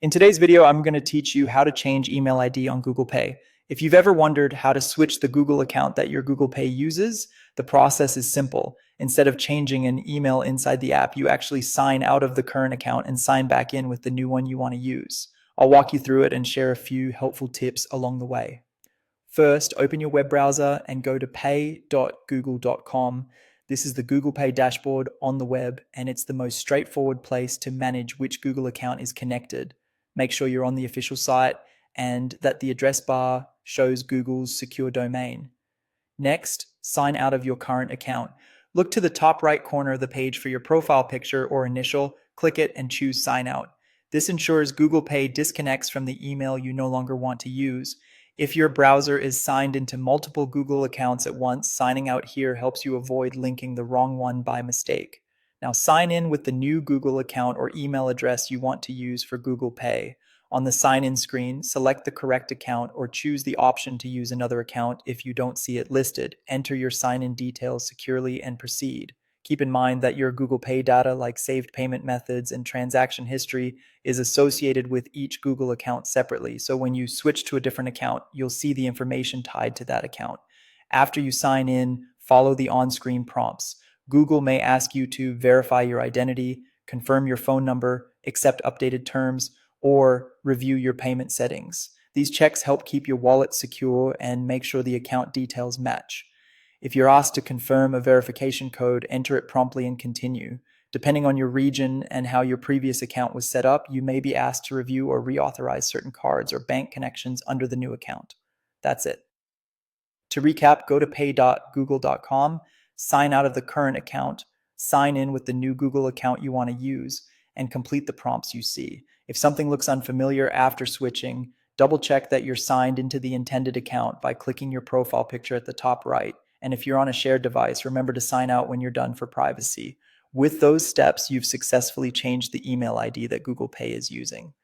In today's video, I'm going to teach you how to change email ID on Google Pay. If you've ever wondered how to switch the Google account that your Google Pay uses, the process is simple. Instead of changing an email inside the app, you actually sign out of the current account and sign back in with the new one you want to use. I'll walk you through it and share a few helpful tips along the way. First, open your web browser and go to pay.google.com. This is the Google Pay dashboard on the web, and it's the most straightforward place to manage which Google account is connected. Make sure you're on the official site and that the address bar shows Google's secure domain. Next, sign out of your current account. Look to the top right corner of the page for your profile picture or initial, click it and choose Sign Out. This ensures Google Pay disconnects from the email you no longer want to use. If your browser is signed into multiple Google accounts at once, signing out here helps you avoid linking the wrong one by mistake. Now sign in with the new Google account or email address you want to use for Google Pay. On the sign-in screen, select the correct account or choose the option to use another account if you don't see it listed. Enter your sign-in details securely and proceed. Keep in mind that your Google Pay data, like saved payment methods and transaction history, is associated with each Google account separately. So when you switch to a different account, you'll see the information tied to that account. After you sign in, follow the on-screen prompts. Google may ask you to verify your identity, confirm your phone number, accept updated terms, or review your payment settings. These checks help keep your wallet secure and make sure the account details match. If you're asked to confirm a verification code, enter it promptly and continue. Depending on your region and how your previous account was set up, you may be asked to review or reauthorize certain cards or bank connections under the new account. That's it. To recap, go to pay.google.com, sign out of the current account, sign in with the new Google account you want to use, and complete the prompts you see. If something looks unfamiliar after switching, double check that you're signed into the intended account by clicking your profile picture at the top right. And if you're on a shared device, remember to sign out when you're done for privacy. With those steps, you've successfully changed the email ID that Google Pay is using.